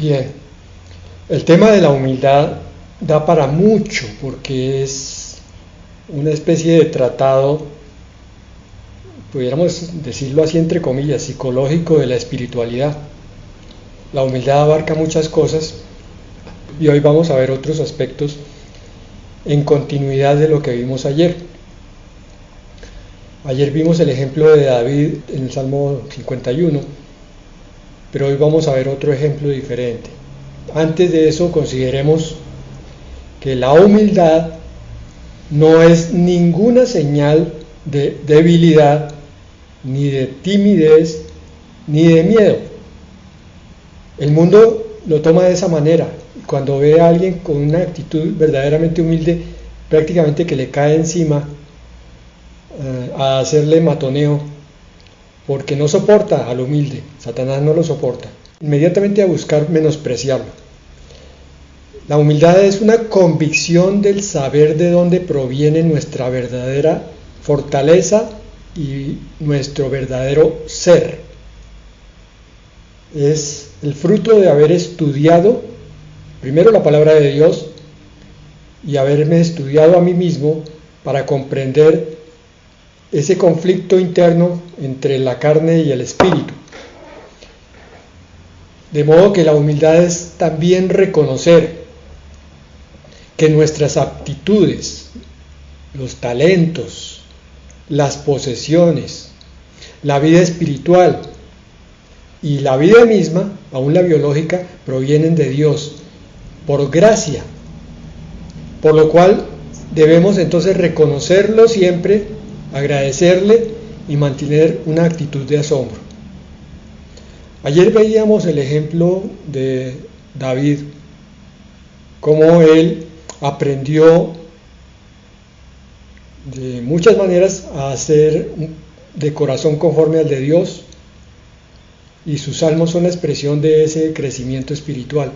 Bien, el tema de la humildad da para mucho porque es una especie de tratado, pudiéramos decirlo así entre comillas, psicológico de la espiritualidad. La humildad abarca muchas cosas y hoy vamos a ver otros aspectos en continuidad de lo que vimos ayer. Ayer vimos el ejemplo de David en el Salmo 51, pero hoy vamos a ver otro ejemplo diferente. Antes de eso, consideremos que la humildad no es ninguna señal de debilidad, ni de timidez, ni de miedo. El mundo lo toma de esa manera. Cuando ve a alguien con una actitud verdaderamente humilde, prácticamente que le cae encima a hacerle matoneo, porque no soporta al humilde. Satanás no lo soporta. Inmediatamente a buscar menospreciarlo. La humildad es una convicción del saber de dónde proviene nuestra verdadera fortaleza y nuestro verdadero ser. Es el fruto de haber estudiado primero la palabra de Dios y haberme estudiado a mí mismo para comprender ese conflicto interno entre la carne y el espíritu. De modo que la humildad es también reconocer que nuestras aptitudes, los talentos, las posesiones, la vida espiritual y la vida misma, aún la biológica, provienen de Dios, por gracia, por lo cual debemos entonces reconocerlo siempre, agradecerle y mantener una actitud de asombro. Ayer veíamos el ejemplo de David, cómo él aprendió de muchas maneras a hacer de corazón conforme al de Dios, y sus salmos son la expresión de ese crecimiento espiritual.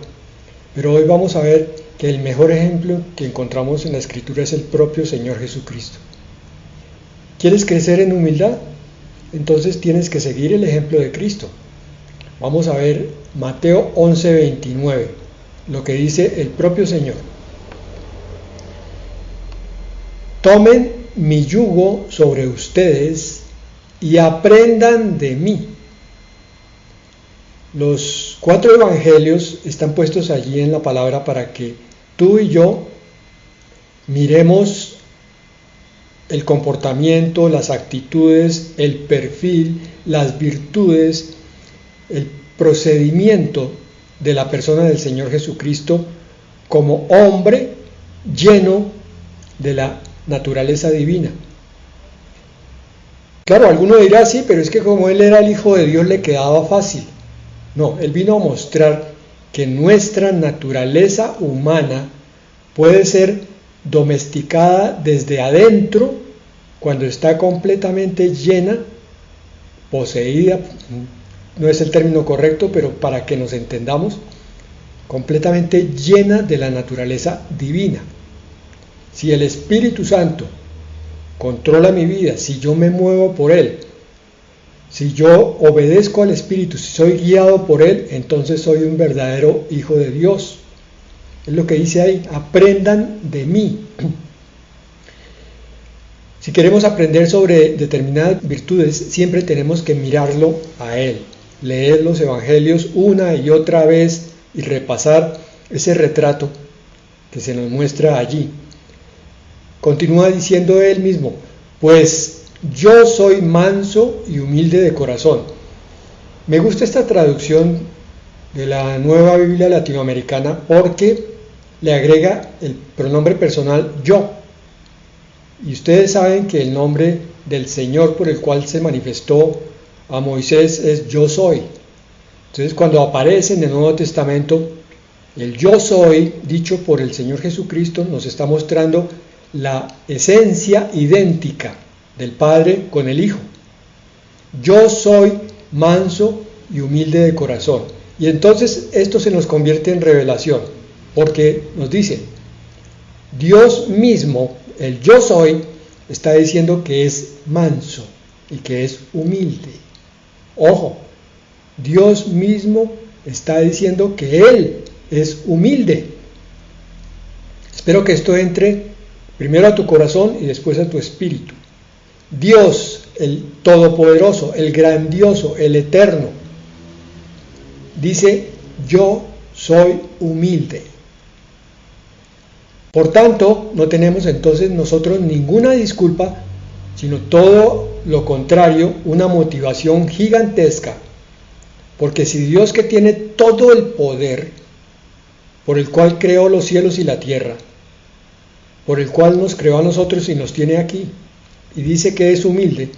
Pero hoy vamos a ver que el mejor ejemplo que encontramos en la Escritura es el propio Señor Jesucristo. ¿Quieres crecer en humildad? Entonces tienes que seguir el ejemplo de Cristo. Vamos a ver Mateo 11:29, lo que dice el propio Señor. Tomen mi yugo sobre ustedes y aprendan de mí. Los 4 evangelios están puestos allí en la palabra para que tú y yo miremos el comportamiento, las actitudes, el perfil, las virtudes, el procedimiento de la persona del Señor Jesucristo como hombre lleno de la naturaleza divina. Claro, alguno dirá, sí, pero es que como él era el Hijo de Dios le quedaba fácil. No, él vino a mostrar que nuestra naturaleza humana puede ser domesticada desde adentro cuando está completamente llena, poseída, no es el término correcto, pero para que nos entendamos, completamente llena de la naturaleza divina. Si el Espíritu Santo controla mi vida, si yo me muevo por Él, si yo obedezco al Espíritu, si soy guiado por Él, entonces soy un verdadero hijo de Dios. Es lo que dice ahí, aprendan de mí. Si queremos aprender sobre determinadas virtudes, siempre tenemos que mirarlo a Él, leer los evangelios una y otra vez y repasar ese retrato que se nos muestra allí. Continúa diciendo Él mismo, pues yo soy manso y humilde de corazón. Me gusta esta traducción de la Nueva Biblia Latinoamericana porque le agrega el pronombre personal yo. Y ustedes saben que el nombre del Señor por el cual se manifestó a Moisés es yo soy. Entonces cuando aparece en el Nuevo Testamento el yo soy dicho por el Señor Jesucristo nos está mostrando la esencia idéntica del Padre con el Hijo. Yo soy manso y humilde de corazón. Y entonces esto se nos convierte en revelación, porque nos dice, Dios mismo, el yo soy, está diciendo que es manso y que es humilde. Ojo, Dios mismo está diciendo que Él es humilde. Espero que esto entre primero a tu corazón y después a tu espíritu. Dios, el Todopoderoso, el Grandioso, el Eterno, dice: yo soy humilde. Por tanto, no tenemos entonces nosotros ninguna disculpa, sino todo lo contrario, una motivación gigantesca. Porque si Dios, que tiene todo el poder, por el cual creó los cielos y la tierra, por el cual nos creó a nosotros y nos tiene aquí, y dice que es humilde,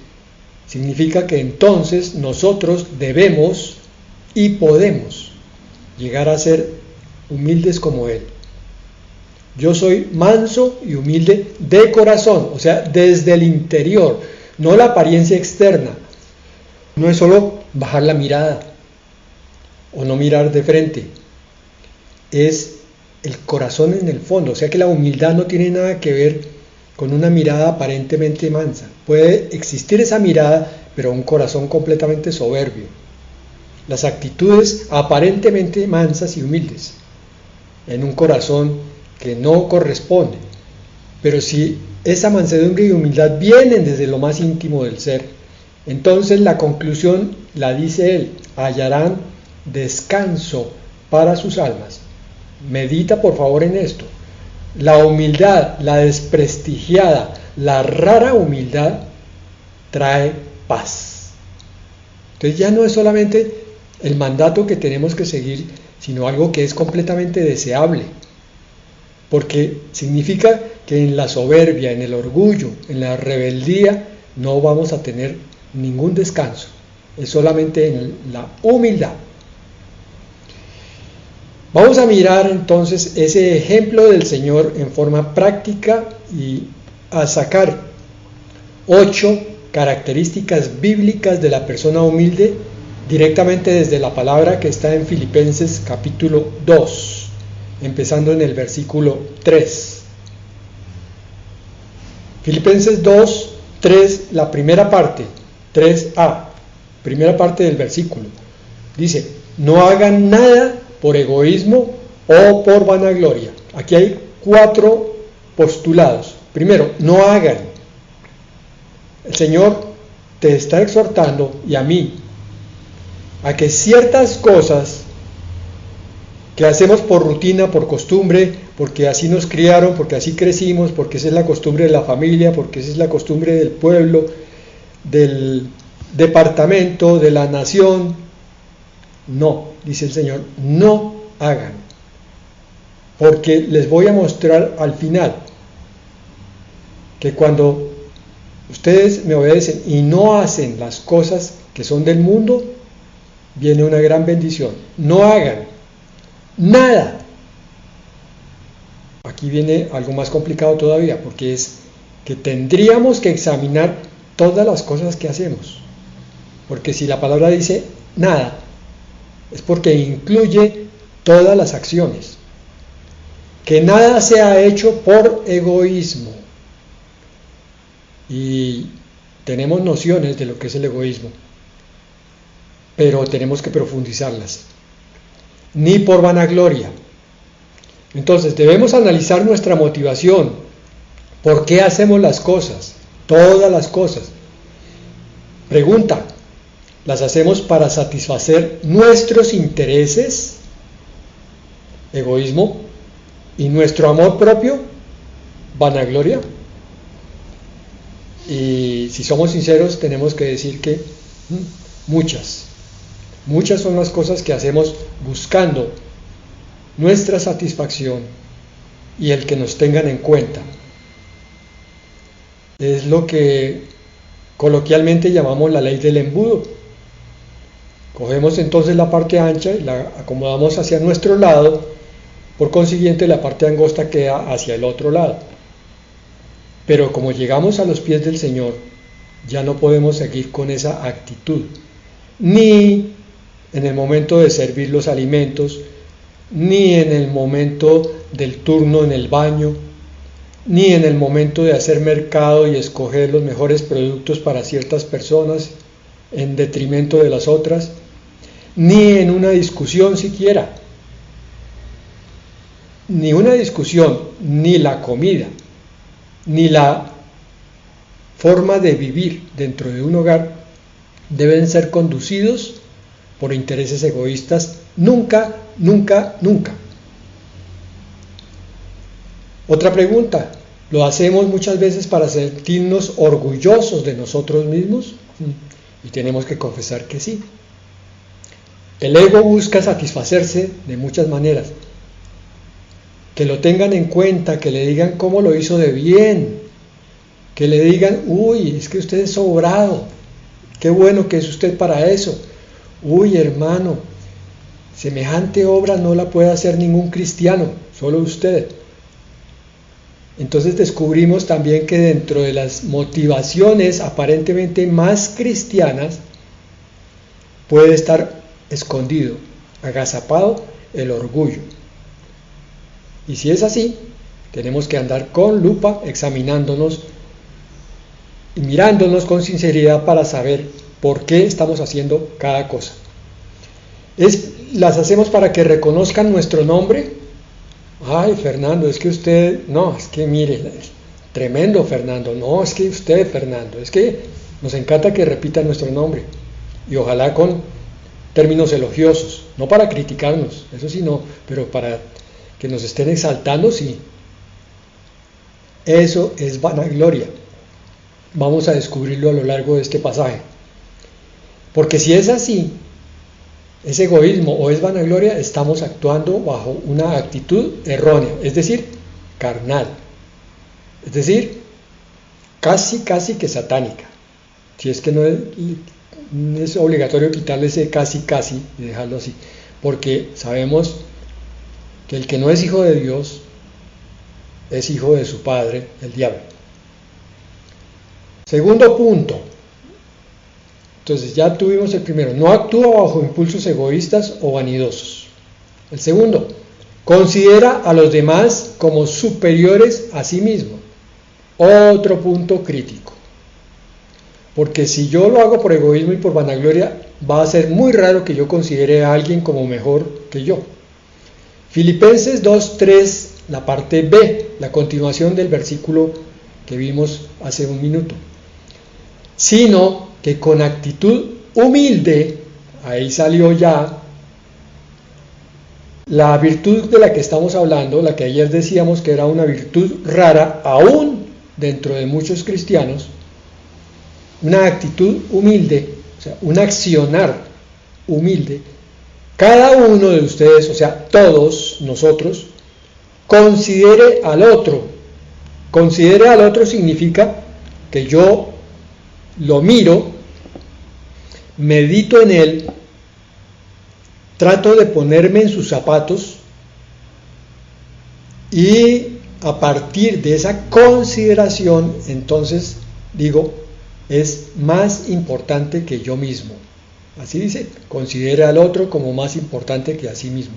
significa que entonces nosotros debemos y podemos llegar a ser humildes como Él. Yo soy manso y humilde de corazón, o sea, desde el interior, no la apariencia externa. No es solo bajar la mirada o no mirar de frente, es el corazón en el fondo. O sea que la humildad no tiene nada que ver con una mirada aparentemente mansa. Puede existir esa mirada, pero un corazón completamente soberbio. Las actitudes aparentemente mansas y humildes en un corazón que no corresponde. Pero si esa mansedumbre y humildad vienen desde lo más íntimo del ser, entonces la conclusión la dice él: hallarán descanso para sus almas. Medita por favor en esto. La humildad, la desprestigiada, la rara humildad, trae paz. Entonces ya no es solamente el mandato que tenemos que seguir, sino algo que es completamente deseable, porque significa que en la soberbia, en el orgullo, en la rebeldía, no vamos a tener ningún descanso. Es solamente en la humildad. Vamos a mirar entonces ese ejemplo del Señor en forma práctica y a sacar 8 características bíblicas de la persona humilde directamente desde la palabra que está en Filipenses capítulo 2, empezando en el versículo 3. Filipenses 2, 3, la primera parte, 3a, primera parte del versículo. Dice: no hagan nada por egoísmo o por vanagloria. Aquí hay 4 postulados. Primero, no hagan. El Señor te está exhortando, y a mí, a que ciertas cosas que hacemos por rutina, por costumbre, porque así nos criaron, porque así crecimos, porque esa es la costumbre de la familia, porque esa es la costumbre del pueblo, del departamento, de la nación, no, dice el Señor, no hagan, porque les voy a mostrar al final que cuando ustedes me obedecen y no hacen las cosas que son del mundo, viene una gran bendición. No hagan nada. Aquí viene algo más complicado todavía, porque es que tendríamos que examinar todas las cosas que hacemos, porque si la palabra dice nada, es porque incluye todas las acciones. Que nada sea hecho por egoísmo. Y tenemos nociones de lo que es el egoísmo, pero tenemos que profundizarlas. Ni por vanagloria. Entonces debemos analizar nuestra motivación. ¿Por qué hacemos las cosas? Todas las cosas. Pregunta: ¿las hacemos para satisfacer nuestros intereses? Egoísmo. ¿Y nuestro amor propio? Vanagloria. Y si somos sinceros, tenemos que decir que muchas son las cosas que hacemos buscando nuestra satisfacción y el que nos tengan en cuenta. Es lo que coloquialmente llamamos la ley del embudo. Cogemos entonces la parte ancha y la acomodamos hacia nuestro lado, por consiguiente la parte angosta queda hacia el otro lado. Pero como llegamos a los pies del Señor, ya no podemos seguir con esa actitud, ni en el momento de servir los alimentos, ni en el momento del turno en el baño, ni en el momento de hacer mercado y escoger los mejores productos para ciertas personas en detrimento de las otras, ni en una discusión siquiera. Ni una discusión, ni la comida, ni la forma de vivir dentro de un hogar deben ser conducidos por intereses egoístas. Nunca, nunca, nunca. Otra pregunta, ¿lo hacemos muchas veces para sentirnos orgullosos de nosotros mismos? Y tenemos que confesar que sí. El ego busca satisfacerse de muchas maneras. Que lo tengan en cuenta, que le digan cómo lo hizo de bien, que le digan, uy, es que usted es sobrado, qué bueno que es usted para eso. Uy, hermano, semejante obra no la puede hacer ningún cristiano, solo usted. Entonces descubrimos también que dentro de las motivaciones aparentemente más cristianas puede estar escondido, agazapado el orgullo. Y si es así, tenemos que andar con lupa examinándonos y mirándonos con sinceridad para saber por qué estamos haciendo cada cosa. ¿Las hacemos para que reconozcan nuestro nombre? Ay, Fernando, es que usted, no, es que mire, tremendo Fernando, no, es que usted, Fernando, es que nos encanta que repita nuestro nombre. Y ojalá con términos elogiosos, no para criticarnos, eso sí no, pero para que nos estén exaltando, sí. Eso es vanagloria. Vamos a descubrirlo a lo largo de este pasaje. Porque si es así, es egoísmo o es vanagloria, estamos actuando bajo una actitud errónea, es decir, carnal. Es decir, casi que satánica. Si es que no es obligatorio quitarle ese casi y dejarlo así. Porque sabemos que el que no es hijo de Dios es hijo de su padre, el diablo. Segundo punto. Entonces ya tuvimos el primero, no actúa bajo impulsos egoístas o vanidosos. El segundo, considera a los demás como superiores a sí mismo. Otro punto crítico. Porque si yo lo hago por egoísmo y por vanagloria, va a ser muy raro que yo considere a alguien como mejor que yo. Filipenses 2:3, la parte B, la continuación del versículo que vimos hace un minuto. Sino que con actitud humilde, ahí salió ya la virtud de la que estamos hablando, la que ayer decíamos que era una virtud rara, aún dentro de muchos cristianos, una actitud humilde, o sea, un accionar humilde. Cada uno de ustedes, o sea, todos nosotros, considere al otro. Considere al otro significa que yo lo miro, medito en él, trato de ponerme en sus zapatos y a partir de esa consideración, entonces digo, es más importante que yo mismo. Así dice, considere al otro como más importante que a sí mismo.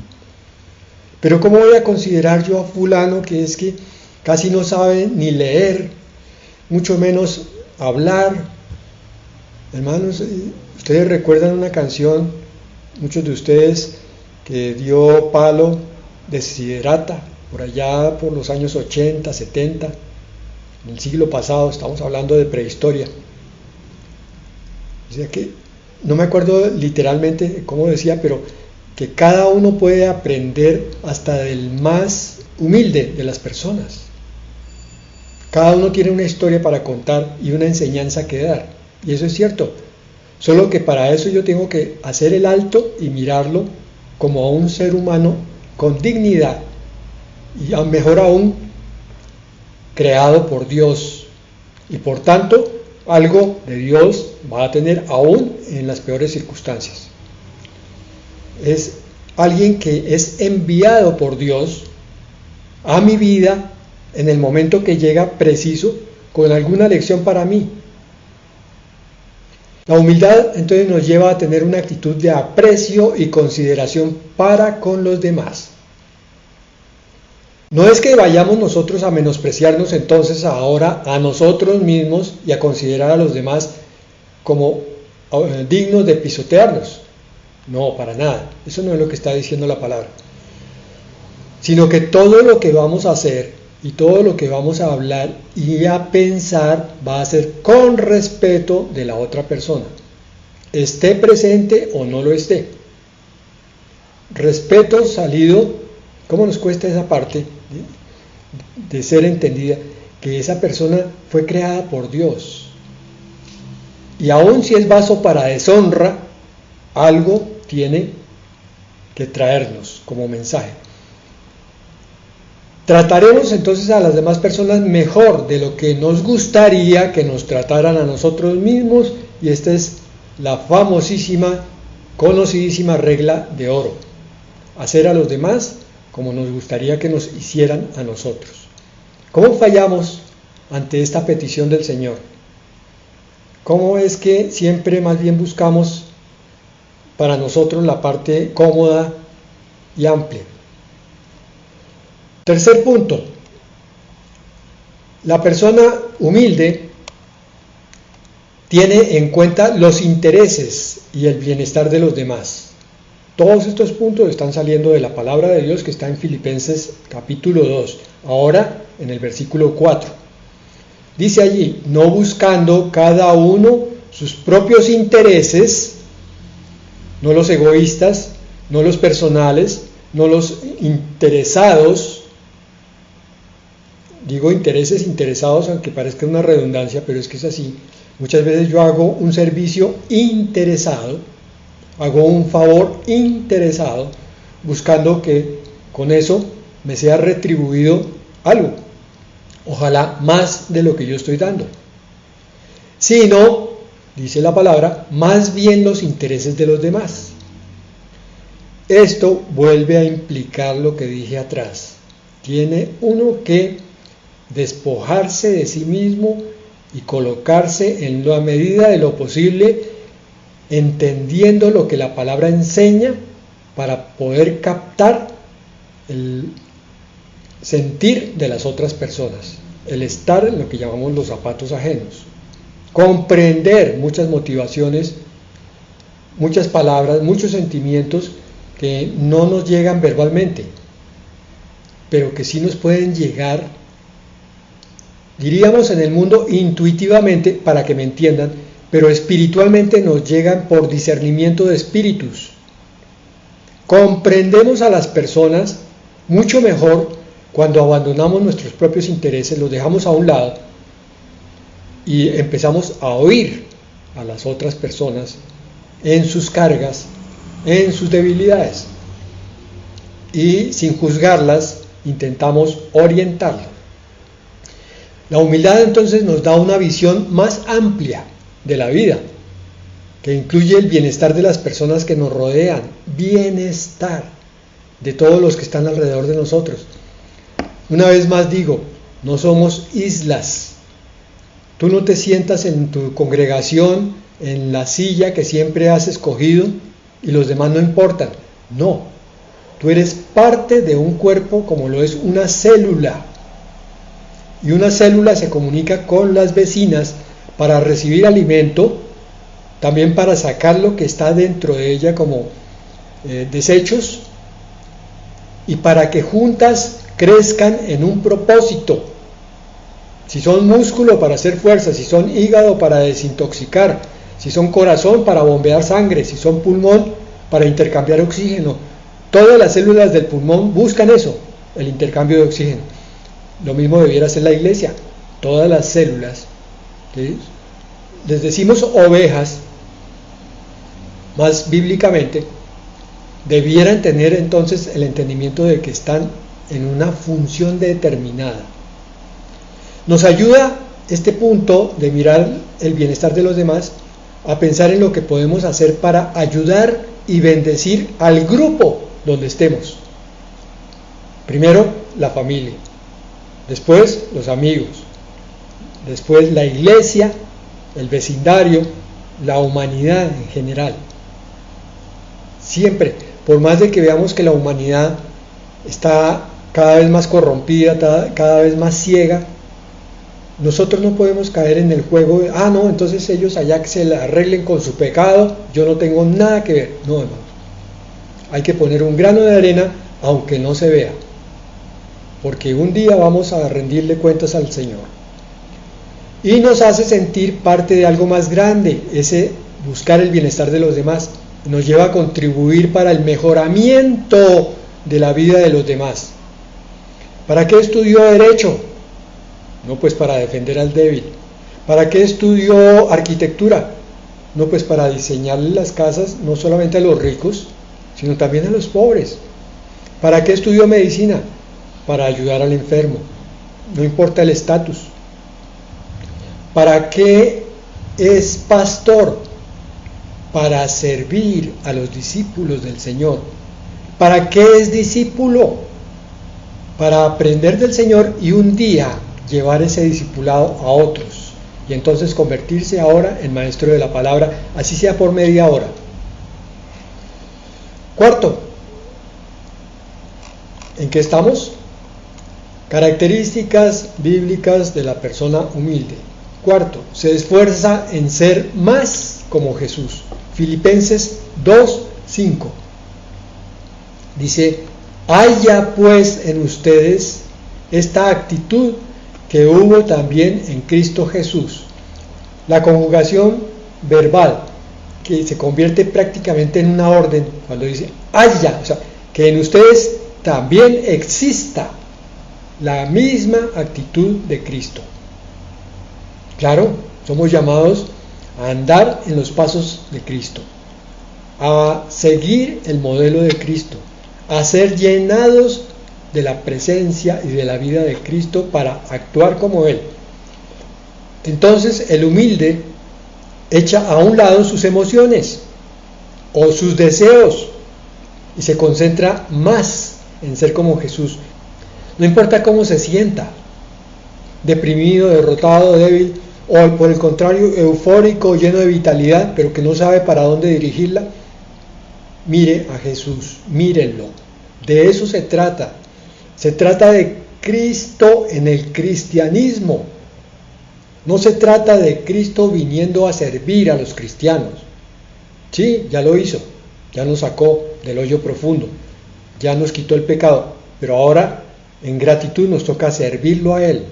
Pero ¿cómo voy a considerar yo a fulano que es que casi no sabe ni leer, mucho menos hablar? Hermanos, ustedes recuerdan una canción, muchos de ustedes, que dio palo, Desiderata, por allá por los años 80, 70, en el siglo pasado, estamos hablando de prehistoria. O sea que no me acuerdo literalmente cómo decía, pero que cada uno puede aprender hasta del más humilde de las personas. Cada uno tiene una historia para contar y una enseñanza que dar. Y eso es cierto. Solo que para eso yo tengo que hacer el alto y mirarlo como a un ser humano con dignidad. Y mejor aún, creado por Dios. Y por tanto, algo de Dios va a tener aún en las peores circunstancias. Es alguien que es enviado por Dios a mi vida en el momento que llega preciso con alguna lección para mí. La humildad entonces nos lleva a tener una actitud de aprecio y consideración para con los demás. No es que vayamos nosotros a menospreciarnos entonces ahora a nosotros mismos y a considerar a los demás como dignos de pisotearnos. No, para nada. Eso no es lo que está diciendo la palabra. Sino que todo lo que vamos a hacer y todo lo que vamos a hablar y a pensar va a ser con respeto de la otra persona, esté presente o no lo esté. Respeto salido, ¿cómo nos cuesta esa parte de ser entendida? Que esa persona fue creada por Dios. Y aun si es vaso para deshonra, algo tiene que traernos como mensaje. Trataremos entonces a las demás personas mejor de lo que nos gustaría que nos trataran a nosotros mismos, y esta es la famosísima, conocidísima regla de oro: hacer a los demás como nos gustaría que nos hicieran a nosotros. ¿Cómo fallamos ante esta petición del Señor? ¿Cómo es que siempre más bien buscamos para nosotros la parte cómoda y amplia? Tercer punto: la persona humilde tiene en cuenta los intereses y el bienestar de los demás. Todos estos puntos están saliendo de la palabra de Dios que está en Filipenses capítulo 2, ahora en el versículo 4. Dice allí: no buscando cada uno sus propios intereses, no los egoístas, no los personales, no los interesados. Digo intereses, interesados, aunque parezca una redundancia, pero es que es así. Muchas veces yo hago un servicio interesado, hago un favor interesado, buscando que con eso me sea retribuido algo, ojalá más de lo que yo estoy dando. Sino, dice la palabra, más bien los intereses de los demás. Esto vuelve a implicar lo que dije atrás. Tiene uno que despojarse de sí mismo y colocarse en la medida de lo posible, entendiendo lo que la palabra enseña, para poder captar el sentir de las otras personas, el estar en lo que llamamos los zapatos ajenos, comprender muchas motivaciones, muchas palabras, muchos sentimientos que no nos llegan verbalmente, pero que sí nos pueden llegar, diríamos en el mundo intuitivamente, para que me entiendan, pero espiritualmente nos llegan por discernimiento de espíritus. Comprendemos a las personas mucho mejor cuando abandonamos nuestros propios intereses, los dejamos a un lado y empezamos a oír a las otras personas en sus cargas, en sus debilidades, y sin juzgarlas intentamos orientarlas. La humildad entonces nos da una visión más amplia de la vida, que incluye el bienestar de las personas que nos rodean, bienestar de todos los que están alrededor de nosotros. Una vez más digo, no somos islas. Tú no te sientas en tu congregación, en la silla que siempre has escogido, y los demás no importan. No, tú eres parte de un cuerpo como lo es una célula. Y una célula se comunica con las vecinas para recibir alimento, también para sacar lo que está dentro de ella como desechos, y para que juntas crezcan en un propósito. Si son músculo, para hacer fuerza; si son hígado, para desintoxicar; si son corazón, para bombear sangre; si son pulmón, para intercambiar oxígeno. Todas las células del pulmón buscan eso, el intercambio de oxígeno. Lo mismo debiera ser la iglesia. Todas las células, ¿sí? Les decimos ovejas, más bíblicamente, debieran tener entonces el entendimiento de que están en una función determinada. Nos ayuda este punto de mirar el bienestar de los demás a pensar en lo que podemos hacer para ayudar y bendecir al grupo donde estemos. Primero, la familia. Después, los amigos. Después, la iglesia, el vecindario, la humanidad en general. Siempre, por más de que veamos que la humanidad está cada vez más corrompida, cada vez más ciega, nosotros no podemos caer en el juego de, no, entonces ellos allá que se la arreglen con su pecado, yo no tengo nada que ver. No, hermano. hay que poner un grano de arena aunque no se vea, porque un día vamos a rendirle cuentas al Señor. Y nos hace sentir parte de algo más grande, ese buscar el bienestar de los demás. Nos lleva a contribuir para el mejoramiento de la vida de los demás. ¿Para qué estudió Derecho? No, pues para defender al débil. ¿Para qué estudió Arquitectura? No, pues para diseñarle las casas no solamente a los ricos, sino también a los pobres. ¿Para qué estudió Medicina? Para ayudar al enfermo, no importa el estatus. ¿Para qué es pastor? Para servir a los discípulos del Señor. ¿Para qué es discípulo? Para aprender del Señor y un día llevar ese discipulado a otros. Y entonces convertirse ahora en maestro de la palabra, así sea por media hora. Cuarto, ¿en qué estamos? Características bíblicas de la persona humilde. Cuarto, se esfuerza en ser más como Jesús. Filipenses 2:5 dice: haya pues en ustedes esta actitud que hubo también en Cristo Jesús. La conjugación verbal, que se convierte prácticamente en una orden cuando dice haya, o sea, que en ustedes también exista la misma actitud de Cristo. Claro, somos llamados a andar en los pasos de Cristo, a seguir el modelo de Cristo, a ser llenados de la presencia y de la vida de Cristo para actuar como Él. Entonces el humilde echa a un lado sus emociones o sus deseos y se concentra más en ser como Jesús. No importa cómo se sienta, deprimido, derrotado, débil, o por el contrario, eufórico, lleno de vitalidad, pero que no sabe para dónde dirigirla, mire a Jesús, mírenlo. De eso se trata. Se trata de Cristo en el cristianismo. No se trata de Cristo viniendo a servir a los cristianos. Sí, ya lo hizo, ya nos sacó del hoyo profundo, ya nos quitó el pecado, pero ahora en gratitud nos toca servirlo a Él.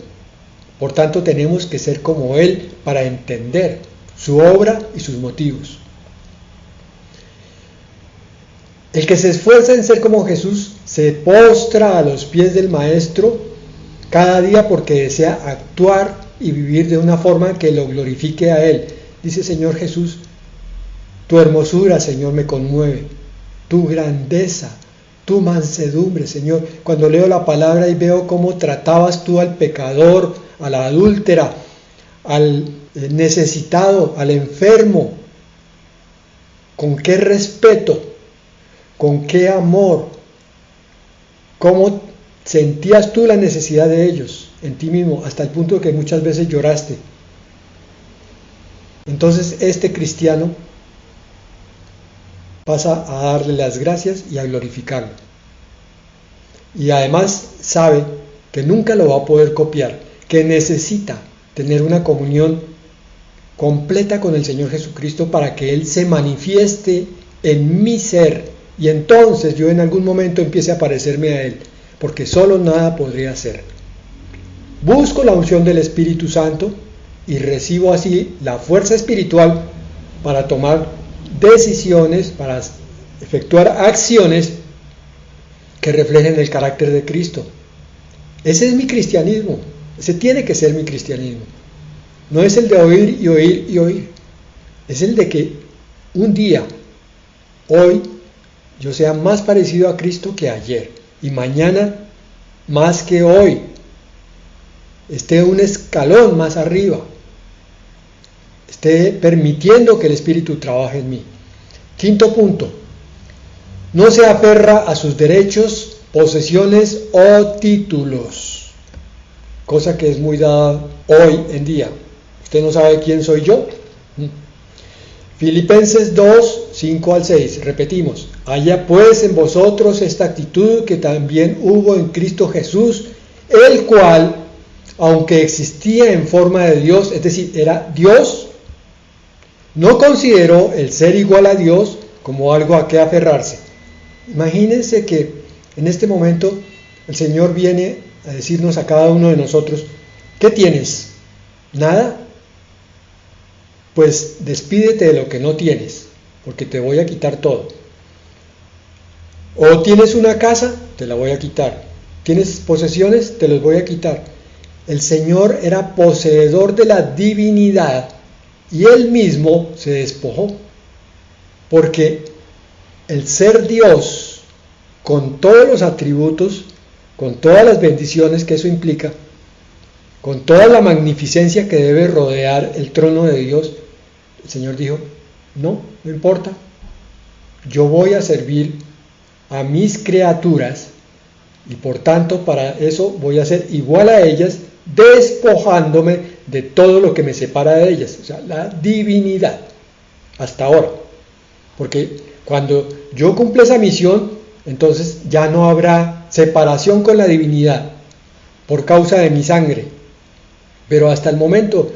Por tanto, tenemos que ser como Él para entender su obra y sus motivos. El que se esfuerza en ser como Jesús se postra a los pies del Maestro cada día porque desea actuar y vivir de una forma que lo glorifique a Él. Dice: Señor Jesús, tu hermosura, Señor, me conmueve, tu grandeza, tu mansedumbre, Señor. Cuando leo la palabra y veo cómo tratabas tú al pecador, a la adúltera, al necesitado, al enfermo, con qué respeto, con qué amor, cómo sentías tú la necesidad de ellos en ti mismo, hasta el punto de que muchas veces lloraste. Entonces este cristiano pasa a darle las gracias y a glorificarlo. Y además sabe que nunca lo va a poder copiar, que necesita tener una comunión completa con el Señor Jesucristo para que Él se manifieste en mi ser y entonces yo en algún momento empiece a parecerme a Él, porque solo nada podría hacer. Busco la unción del Espíritu Santo y recibo así la fuerza espiritual para tomar decisiones, para efectuar acciones que reflejen el carácter de Cristo. Ese es mi cristianismo, ese tiene que ser mi cristianismo. No es el de oír y oír y oír, es el de que un día, hoy, yo sea más parecido a Cristo que ayer, y mañana más que hoy, esté un escalón más arriba, esté permitiendo que el Espíritu trabaje en mí. Quinto punto, no se aferra a sus derechos, posesiones o títulos, cosa que es muy dada hoy en día. ¿Usted no sabe quién soy yo? Filipenses 2, 5 al 6, repetimos: haya pues en vosotros esta actitud que también hubo en Cristo Jesús, el cual, aunque existía en forma de Dios, es decir, era Dios, no consideró el ser igual a Dios como algo a que aferrarse. Imagínense que en este momento el Señor viene a decirnos a cada uno de nosotros, ¿qué tienes? ¿Nada? Pues despídete de lo que no tienes, porque te voy a quitar todo. O tienes una casa, te la voy a quitar. ¿Tienes posesiones? Te los voy a quitar. El Señor era poseedor de la divinidad y Él mismo se despojó, porque el ser Dios, con todos los atributos, con todas las bendiciones que eso implica, con toda la magnificencia que debe rodear el trono de Dios, el Señor dijo, no importa, yo voy a servir a mis criaturas y por tanto para eso voy a ser igual a ellas, despojándome de todo lo que me separa de ellas, o sea, la divinidad, hasta ahora. Porque cuando yo cumpla esa misión, entonces ya no habrá separación con la divinidad por causa de mi sangre. Pero hasta el momento,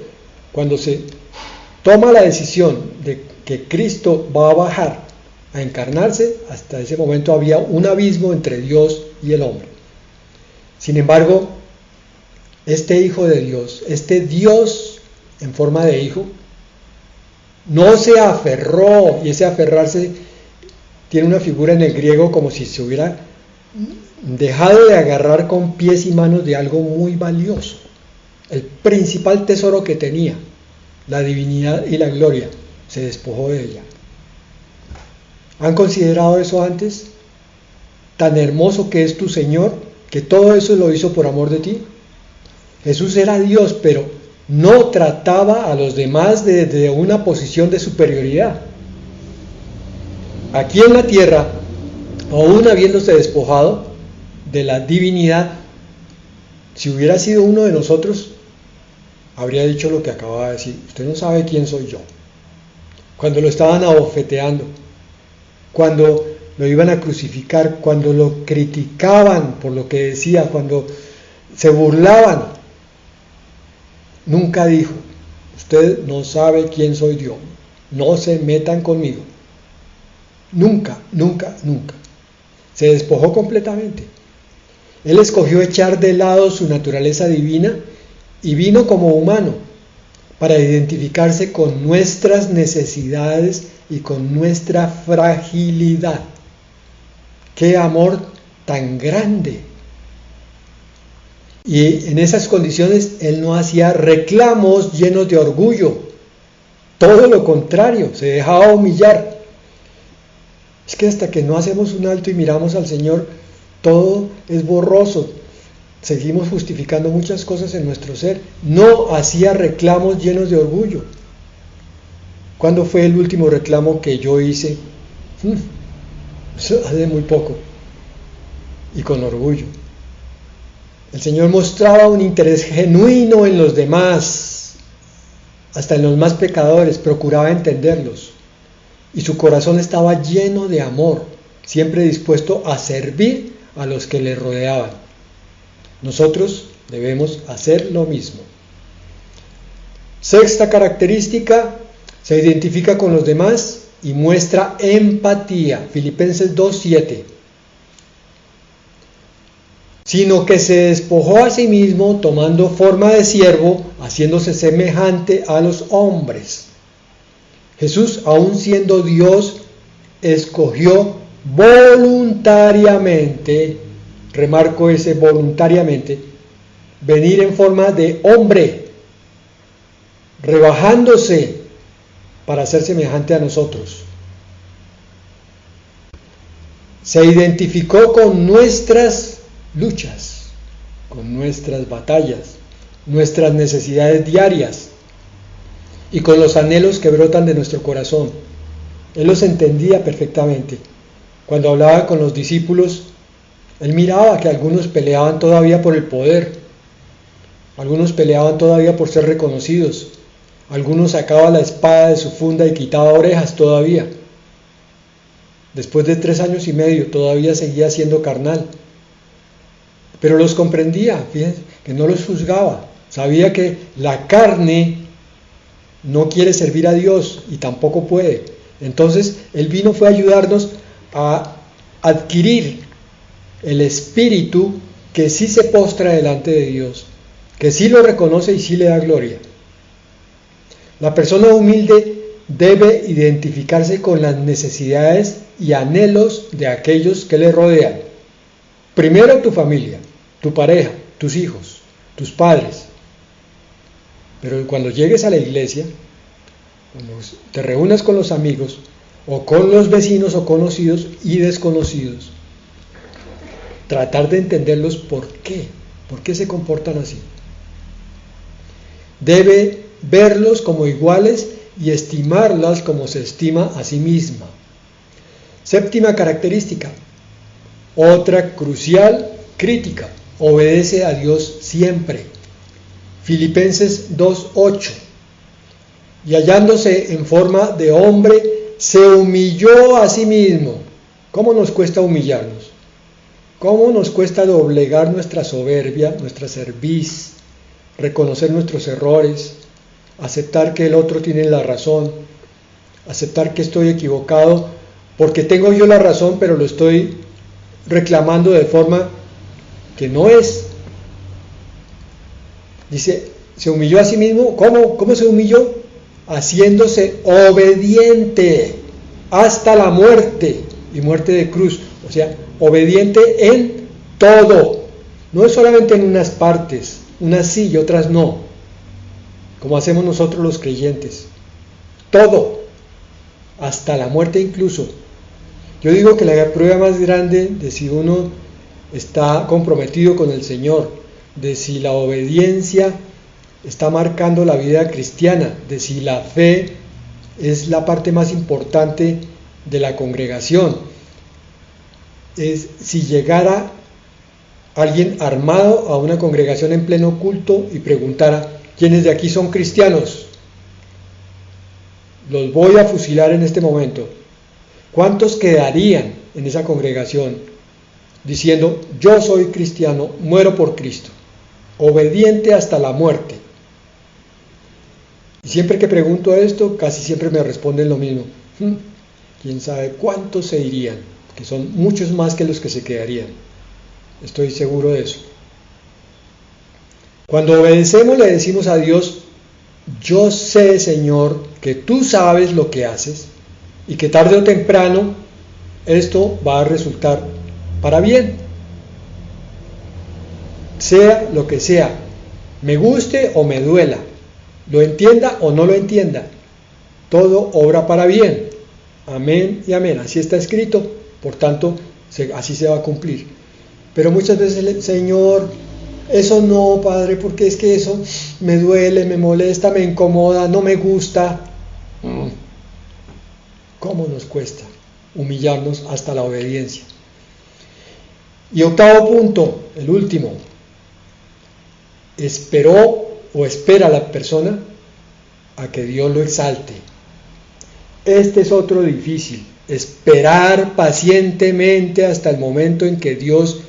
cuando se toma la decisión de que Cristo va a bajar a encarnarse, hasta ese momento había un abismo entre Dios y el hombre. Sin embargo, este Hijo de Dios, este Dios en forma de Hijo, no se aferró, y ese aferrarse tiene una figura en el griego como si se hubiera dejado de agarrar con pies y manos de algo muy valioso, el principal tesoro que tenía, la divinidad y la gloria, se despojó de ella. ¿Han considerado eso antes? Tan hermoso que es tu Señor, que todo eso lo hizo por amor de ti. Jesús era Dios, pero no trataba a los demás desde una posición de superioridad. Aquí en la tierra, aún habiéndose despojado de la divinidad, si hubiera sido uno de nosotros, habría dicho lo que acababa de decir. Usted no sabe quién soy yo. Cuando lo estaban abofeteando, cuando lo iban a crucificar, cuando lo criticaban por lo que decía, cuando se burlaban, nunca dijo, usted no sabe quién soy yo, no se metan conmigo. Nunca, nunca, nunca. Se despojó completamente. Él escogió echar de lado su naturaleza divina y vino como humano para identificarse con nuestras necesidades y con nuestra fragilidad. ¡Qué amor tan grande! Y en esas condiciones Él no hacía reclamos llenos de orgullo. Todo lo contrario, se dejaba humillar. Es que hasta que no hacemos un alto y miramos al Señor, todo es borroso. Seguimos justificando muchas cosas en nuestro ser. No hacía reclamos llenos de orgullo. ¿Cuándo fue el último reclamo que yo hice? Hace muy poco. Y con orgullo. El Señor mostraba un interés genuino en los demás, hasta en los más pecadores, procuraba entenderlos. Y su corazón estaba lleno de amor, siempre dispuesto a servir a los que le rodeaban. Nosotros debemos hacer lo mismo. Sexta característica, se identifica con los demás y muestra empatía. Filipenses 2:7. Sino que se despojó a sí mismo, tomando forma de siervo, haciéndose semejante a los hombres. Jesús, aun siendo Dios, escogió voluntariamente, remarco ese voluntariamente, venir en forma de hombre, rebajándose para ser semejante a nosotros. Se identificó con nuestras luchas, con nuestras batallas, nuestras necesidades diarias y con los anhelos que brotan de nuestro corazón. Él los entendía perfectamente. Cuando hablaba con los discípulos, Él miraba que algunos peleaban todavía por el poder, algunos peleaban todavía por ser reconocidos, algunos sacaban la espada de su funda y quitaba orejas todavía. Después de 3 años y medio todavía seguía siendo carnal. Pero los comprendía, fíjense, que no los juzgaba. Sabía que la carne no quiere servir a Dios y tampoco puede. Entonces, Él fue a ayudarnos a adquirir el espíritu que sí se postra delante de Dios, que sí lo reconoce y sí le da gloria. La persona humilde debe identificarse con las necesidades y anhelos de aquellos que le rodean. Primero tu familia, tu pareja, tus hijos, tus padres. Pero cuando llegues a la iglesia, cuando te reúnas con los amigos, o con los vecinos o conocidos y desconocidos, tratar de entenderlos por qué se comportan así. Debe verlos como iguales y estimarlas como se estima a sí misma. Séptima característica, otra crucial, crítica, obedece a Dios siempre. Filipenses 2:8. Y hallándose en forma de hombre, se humilló a sí mismo. ¿Cómo nos cuesta humillarnos? ¿Cómo nos cuesta doblegar nuestra soberbia, nuestra cerviz, reconocer nuestros errores, aceptar que el otro tiene la razón, aceptar que estoy equivocado, porque tengo yo la razón, pero lo estoy reclamando de forma que no es? Dice, se humilló a sí mismo. ¿Cómo se humilló? Haciéndose obediente hasta la muerte, y muerte de cruz. O sea, obediente en todo. No es solamente en unas partes, unas sí y otras no, como hacemos nosotros los creyentes. Todo, hasta la muerte incluso. Yo digo que la prueba más grande de si uno está comprometido con el Señor, de si la obediencia está marcando la vida cristiana, de si la fe es la parte más importante de la congregación, es si llegara alguien armado a una congregación en pleno culto y preguntara: ¿quiénes de aquí son cristianos? Los voy a fusilar en este momento. ¿Cuántos quedarían en esa congregación diciendo: yo soy cristiano, muero por Cristo, obediente hasta la muerte? Y siempre que pregunto esto, casi siempre me responden lo mismo. ¿Quién sabe cuántos se irían? Que son muchos más que los que se quedarían. Estoy seguro de eso. Cuando obedecemos le decimos a Dios: yo sé, Señor, que tú sabes lo que haces y que tarde o temprano esto va a resultar para bien. Sea lo que sea, me guste o me duela, lo entienda o no lo entienda, todo obra para bien. Amén y amén. Así está escrito, por tanto, así se va a cumplir. Pero muchas veces, Señor, eso no, Padre, porque es que eso me duele, me molesta, me incomoda, no me gusta. ¿Cómo nos cuesta humillarnos hasta la obediencia? Y octavo punto, el último. Esperó o espera la persona a que Dios lo exalte. Este es otro difícil. Esperar pacientemente hasta el momento en que Dios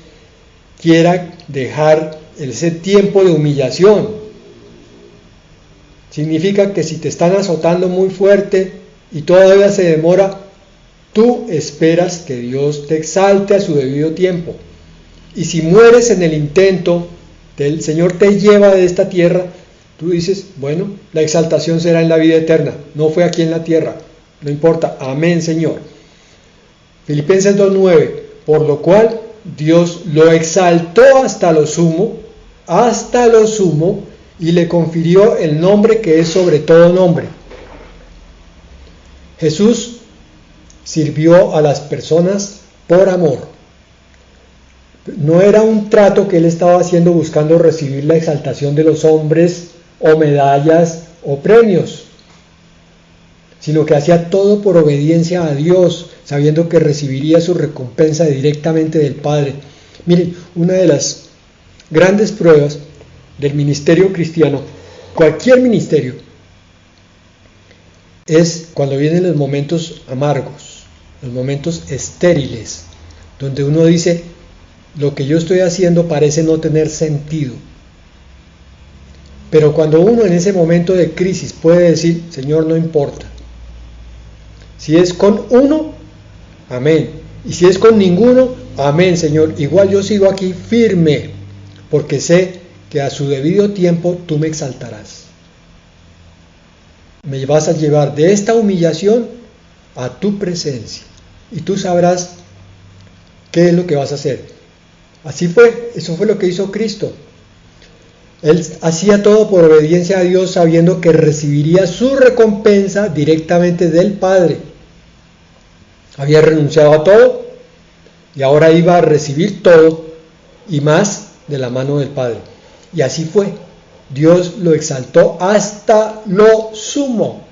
quiera dejar ese tiempo de humillación. Significa que si te están azotando muy fuerte y todavía se demora, tú esperas que Dios te exalte a su debido tiempo. Y si mueres en el intento, el Señor te lleva de esta tierra, tú dices: bueno, la exaltación será en la vida eterna, no fue aquí en la tierra, no importa, amén, Señor. Filipenses 2:9, por lo cual Dios lo exaltó hasta lo sumo, y le confirió el nombre que es sobre todo nombre. Jesús sirvió a las personas por amor. No era un trato que él estaba haciendo buscando recibir la exaltación de los hombres o medallas o premios, sino que hacía todo por obediencia a Dios, sabiendo que recibiría su recompensa directamente del Padre. Miren, una de las grandes pruebas del ministerio cristiano, cualquier ministerio, es cuando vienen los momentos amargos, los momentos estériles, donde uno dice: lo que yo estoy haciendo parece no tener sentido. Pero cuando uno en ese momento de crisis puede decir: Señor, no importa. Si es con uno, amén. Y si es con ninguno, amén, Señor. Igual yo sigo aquí firme, porque sé que a su debido tiempo tú me exaltarás. Me vas a llevar de esta humillación a tu presencia. Y tú sabrás qué es lo que vas a hacer. Así fue, eso fue lo que hizo Cristo. Él hacía todo por obediencia a Dios, sabiendo que recibiría su recompensa directamente del Padre. Había renunciado a todo y ahora iba a recibir todo y más de la mano del Padre. Y así fue. Dios lo exaltó hasta lo sumo,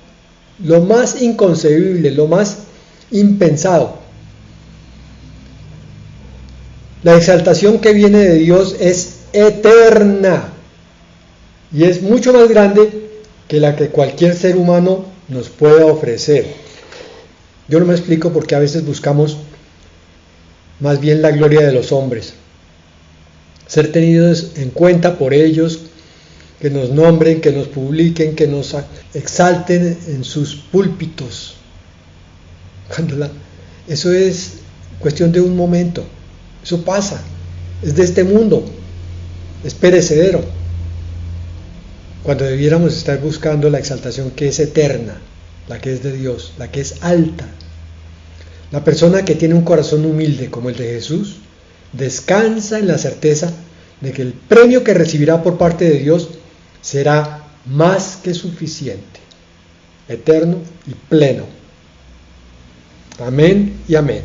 lo más inconcebible, lo más impensado. La exaltación que viene de Dios es eterna y es mucho más grande que la que cualquier ser humano nos pueda ofrecer. Yo no me explico por qué a veces buscamos más bien la gloria de los hombres, ser tenidos en cuenta por ellos, que nos nombren, que nos publiquen, que nos exalten en sus púlpitos. Eso es cuestión de un momento, eso pasa, es de este mundo, es perecedero, cuando debiéramos estar buscando la exaltación que es eterna, la que es de Dios, la que es alta. La persona que tiene un corazón humilde como el de Jesús, descansa en la certeza de que el premio que recibirá por parte de Dios será más que suficiente, eterno y pleno. Amén y amén.